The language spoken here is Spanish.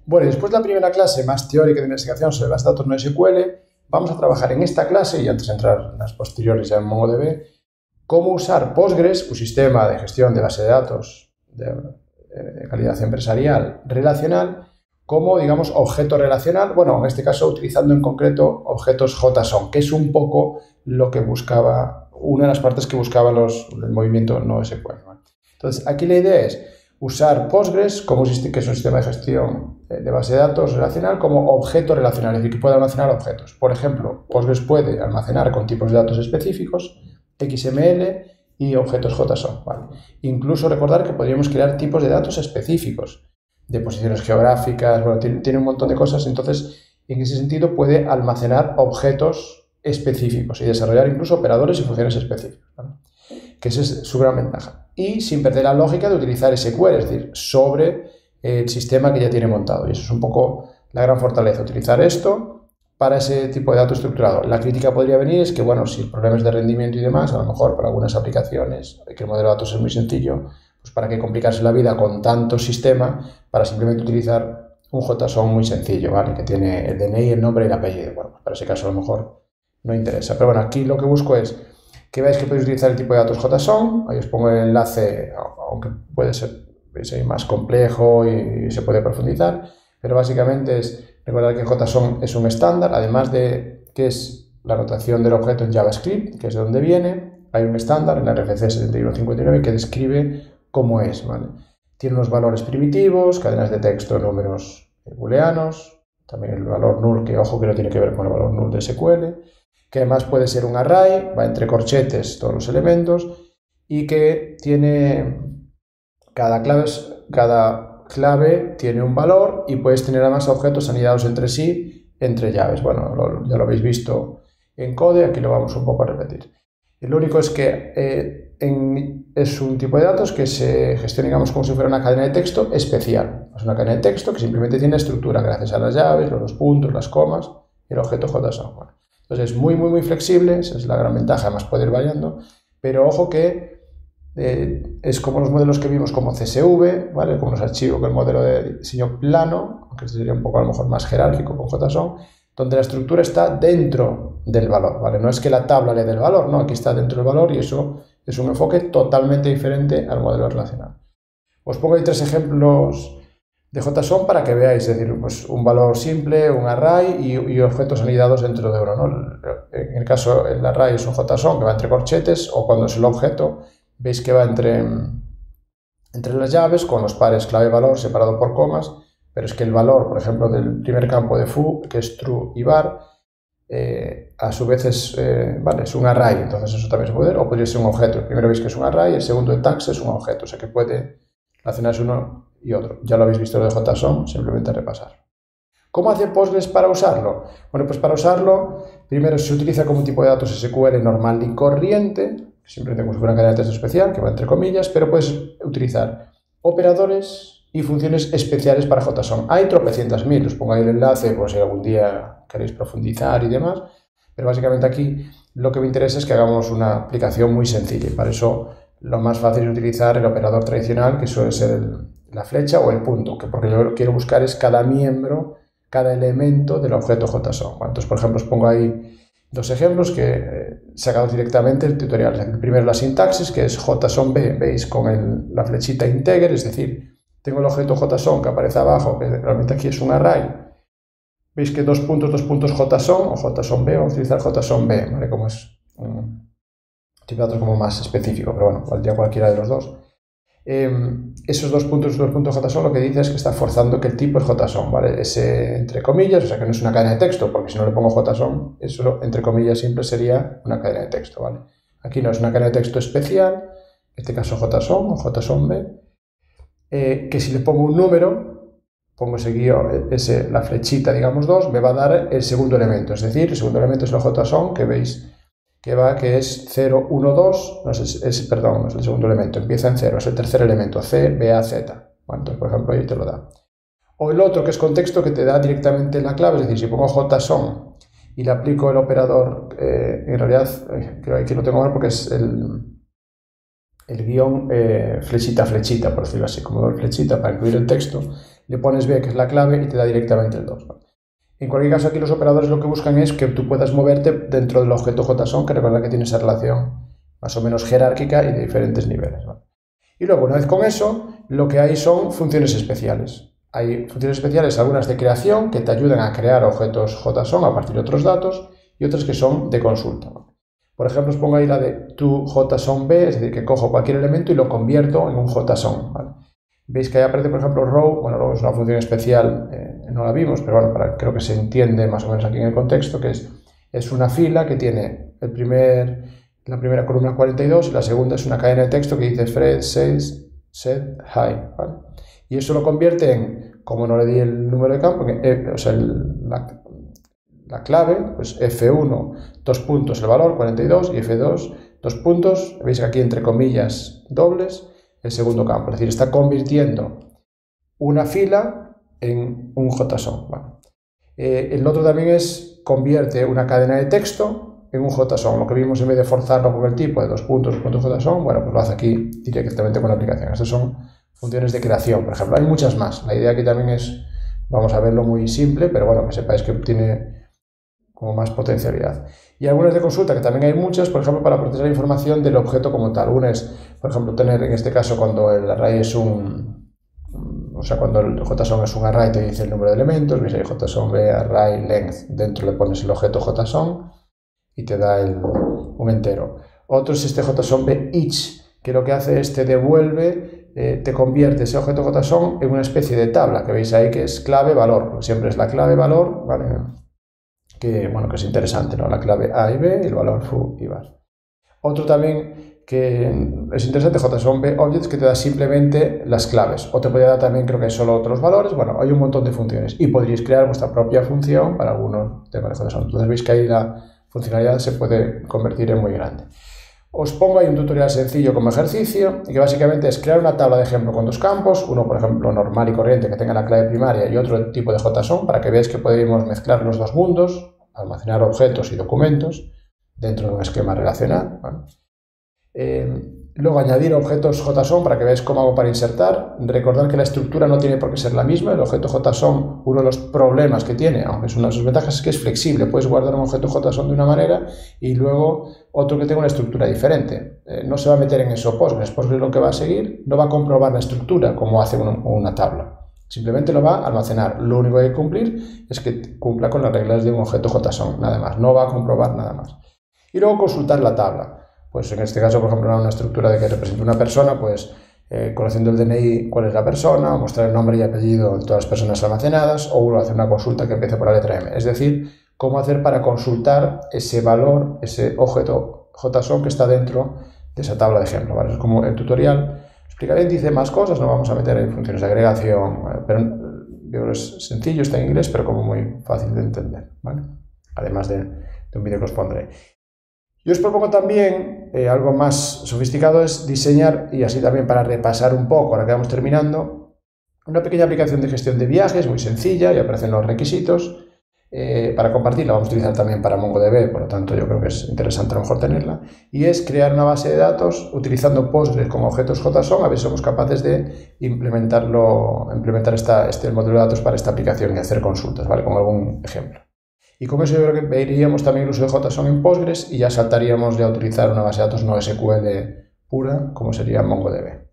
Bueno, y después de la primera clase más teórica de investigación sobre base de datos no SQL, vamos a trabajar en esta clase, y antes de entrar en las posteriores ya en MongoDB, cómo usar Postgres, un sistema de gestión de base de datos de calidad empresarial relacional, como, digamos, objeto relacional, bueno, en este caso utilizando en concreto objetos JSON, que es un poco lo que buscaba, una de las partes que buscaba el movimiento NoSQL. Entonces, aquí la idea es usar Postgres, que es un sistema de gestión de base de datos relacional, como objeto relacional, es decir, que puede almacenar objetos. Por ejemplo, Postgres puede almacenar con tipos de datos específicos, XML y objetos JSON. ¿Vale? Incluso recordar que podríamos crear tipos de datos específicos, de posiciones geográficas, bueno, tiene un montón de cosas, entonces en ese sentido puede almacenar objetos específicos y desarrollar incluso operadores y funciones específicas, ¿vale? Que esa es su gran ventaja. Y sin perder la lógica de utilizar SQL, es decir, sobre el sistema que ya tiene montado. Y eso es un poco la gran fortaleza, utilizar esto para ese tipo de dato estructurado. La crítica podría venir es que, bueno, si el problema es de rendimiento y demás, a lo mejor para algunas aplicaciones, que el modelo de datos es muy sencillo, pues para qué complicarse la vida con tanto sistema para simplemente utilizar un JSON muy sencillo, ¿vale? Que tiene el DNI, el nombre y el apellido. Bueno, pues para ese caso a lo mejor no interesa. Pero bueno, aquí lo que busco es que veáis que podéis utilizar el tipo de datos JSON. Ahí os pongo el enlace, aunque puede ser más complejo y se puede profundizar, pero básicamente es recordar que JSON es un estándar, además de que es la notación del objeto en JavaScript, que es de donde viene. Hay un estándar en la RFC 7159 que describe cómo es, ¿vale? Tiene unos valores primitivos, cadenas de texto, números booleanos, también el valor null, que ojo que no tiene que ver con el valor null de SQL, que además puede ser un array, va entre corchetes todos los elementos, y que tiene cada clave tiene un valor y puedes tener además objetos anidados entre sí, entre llaves. Bueno, ya lo habéis visto en Code, aquí lo vamos un poco a repetir. Lo único es que es un tipo de datos que se gestiona, digamos, como si fuera una cadena de texto especial. Es una cadena de texto que simplemente tiene estructura gracias a las llaves, los puntos, las comas y el objeto JSON. Bueno, entonces es muy flexible, esa es la gran ventaja, además puede ir variando, pero ojo que es como los modelos que vimos como CSV, ¿vale? Como los archivos, con el modelo de diseño plano, aunque sería un poco a lo mejor más jerárquico con JSON, donde la estructura está dentro del valor, ¿vale? No es que la tabla le dé el valor, no, aquí está dentro del valor y eso es un enfoque totalmente diferente al modelo relacional. Os pongo ahí 3 ejemplos de JSON para que veáis, es decir, pues un valor simple, un array y objetos anidados dentro de uno, ¿no? En el caso, el array es un JSON que va entre corchetes, o cuando es el objeto, veis que va entre las llaves con los pares clave-valor separado por comas, pero es que el valor, por ejemplo, del primer campo de foo, que es true y var, a su vez es un array, entonces eso también se puede ver, o podría ser un objeto. El primero veis que es un array, el segundo de tags es un objeto, o sea que puede relacionarse uno y otro. Ya lo habéis visto lo de JSON, simplemente repasar. ¿Cómo hace Postgres para usarlo? Bueno, pues para usarlo, primero se utiliza como un tipo de datos SQL normal y corriente, simplemente como si fuera una cadena de texto especial, que va entre comillas, pero puedes utilizar operadores y funciones especiales para JSON. Hay tropecientas mil, os pongo ahí el enlace por si algún día queréis profundizar y demás, pero básicamente aquí lo que me interesa es que hagamos una aplicación muy sencilla y para eso lo más fácil es utilizar el operador tradicional, que suele ser la flecha o el punto, porque yo lo que quiero buscar es cada miembro, cada elemento del objeto JSON. Bueno, entonces, por ejemplo, os pongo ahí 2 ejemplos que he sacado directamente del tutorial. El primero, la sintaxis, que es JSON-B, veis con la flechita integer, es decir, tengo el objeto JSON que aparece abajo, que realmente aquí es un array. Veis que 2 puntos JSON o JSON-B, vamos a utilizar JSON-B, ¿vale? Como es un tipo de datos como más específico, pero bueno, valdría cualquiera de los dos. Esos 2 puntos JSON lo que dice es que está forzando que el tipo es JSON, ¿vale? Ese entre comillas, o sea que no es una cadena de texto, porque si no le pongo JSON, eso entre comillas simple sería una cadena de texto, ¿vale? Aquí no, es una cadena de texto especial, en este caso JSON o JSON-B, que si le pongo un número, pongo seguido la flechita, digamos 2, me va a dar el segundo elemento, es decir, el segundo elemento es el JSON que veis que es 0, 1, 2, no es el segundo elemento, empieza en 0, es el tercer elemento, C, B, A, Z. Bueno, entonces, por ejemplo, ahí te lo da. O el otro, que es contexto, que te da directamente la clave, es decir, si pongo JSON y le aplico el operador, en realidad, creo que aquí lo tengo mal porque es el guión flechita, por decirlo así, como flechita para incluir el texto, le pones B, que es la clave, y te da directamente el 2. ¿Vale? En cualquier caso, aquí los operadores lo que buscan es que tú puedas moverte dentro del objeto JSON, que recuerda que tiene esa relación más o menos jerárquica y de diferentes niveles. ¿Vale? Y luego, una vez con eso, lo que hay son funciones especiales. Hay funciones especiales, algunas de creación, que te ayudan a crear objetos JSON a partir de otros datos, y otras que son de consulta. ¿Vale? Por ejemplo, os pongo ahí la de toJSONB, es decir, que cojo cualquier elemento y lo convierto en un JSON. ¿Vale? Veis que ahí aparece, por ejemplo, row. Bueno, row es una función especial, no la vimos, pero bueno, creo que se entiende más o menos aquí en el contexto, que es una fila que tiene la primera columna 42 y la segunda es una cadena de texto que dice Fred says set high. ¿Vale? Y eso lo convierte en, como no le di el número de campo, o sea, la clave, pues F1, 2 puntos el valor, 42, y F2, 2 puntos, veis que aquí entre comillas dobles, el segundo campo. Es decir, está convirtiendo una fila en un JSON. ¿Vale? El otro también convierte una cadena de texto en un JSON. Lo que vimos, en vez de forzarlo con el tipo de 2 puntos JSON, bueno, pues lo hace aquí directamente con la aplicación. Estas son funciones de creación, por ejemplo. Hay muchas más. La idea aquí también es, vamos a verlo muy simple, pero bueno, que sepáis que tiene como más potencialidad. Y algunas de consulta, que también hay muchas, por ejemplo, para procesar información del objeto como tal. Una es, por ejemplo, tener, en este caso, cuando el array es o sea, cuando el JSON es un array, te dice el número de elementos, veis ahí JSON B, array, length, dentro le pones el objeto JSON y te da un entero. Otro es este JSON B each, que lo que hace es te devuelve, te convierte ese objeto JSON en una especie de tabla, que veis ahí que es clave-valor, siempre es la clave-valor, ¿vale? Que, bueno, que es interesante, ¿no? La clave A y B y el valor foo y var. Otro también que es interesante, JSON B Objects, que te da simplemente las claves. O te podría dar también, creo que solo otros valores. Bueno, hay un montón de funciones. Y podríais crear vuestra propia función para algunos temas de JSON. Entonces veis que ahí la funcionalidad se puede convertir en muy grande. Os pongo ahí un tutorial sencillo como ejercicio, y que básicamente es crear una tabla de ejemplo con dos campos, uno por ejemplo normal y corriente que tenga la clave primaria y otro tipo de JSON, para que veáis que podemos mezclar los dos mundos, almacenar objetos y documentos dentro de un esquema relacional. ¿Vale? Luego añadir objetos JSON para que veáis cómo hago para insertar. Recordad que la estructura no tiene por qué ser la misma. El objeto JSON, uno de los problemas que tiene, aunque es una de sus ventajas, es que es flexible. Puedes guardar un objeto JSON de una manera y luego otro que tenga una estructura diferente. No se va a meter en eso Postgres. Postgres lo que va a seguir no va a comprobar la estructura como hace una tabla. Simplemente lo va a almacenar. Lo único que hay que cumplir es que cumpla con las reglas de un objeto JSON, nada más. No va a comprobar nada más. Y luego consultar la tabla. Pues en este caso, por ejemplo, una estructura de que representa una persona, pues conociendo el DNI, cuál es la persona, mostrar el nombre y apellido de todas las personas almacenadas, o uno hacer una consulta que empiece por la letra M. Es decir, cómo hacer para consultar ese valor, ese objeto JSON que está dentro de esa tabla de ejemplo. ¿Vale? Es como el tutorial. Explicaré, dice más cosas, no vamos a meter en funciones de agregación, pero yo es sencillo, está en inglés, pero como muy fácil de entender. ¿Vale? Además de un vídeo que os pondré. Yo os propongo también, algo más sofisticado, es diseñar, y así también para repasar un poco, ahora que vamos terminando, una pequeña aplicación de gestión de viajes, muy sencilla, y aparecen los requisitos. Para compartirla vamos a utilizar también para MongoDB, por lo tanto yo creo que es interesante a lo mejor tenerla, y es crear una base de datos utilizando Postgres como objetos JSON, a ver si somos capaces de implementar el módulo de datos para esta aplicación y hacer consultas, ¿vale? Como algún ejemplo. Y con eso yo creo que veríamos también el uso de JSON en Postgres y ya saltaríamos a utilizar una base de datos no SQL pura como sería MongoDB.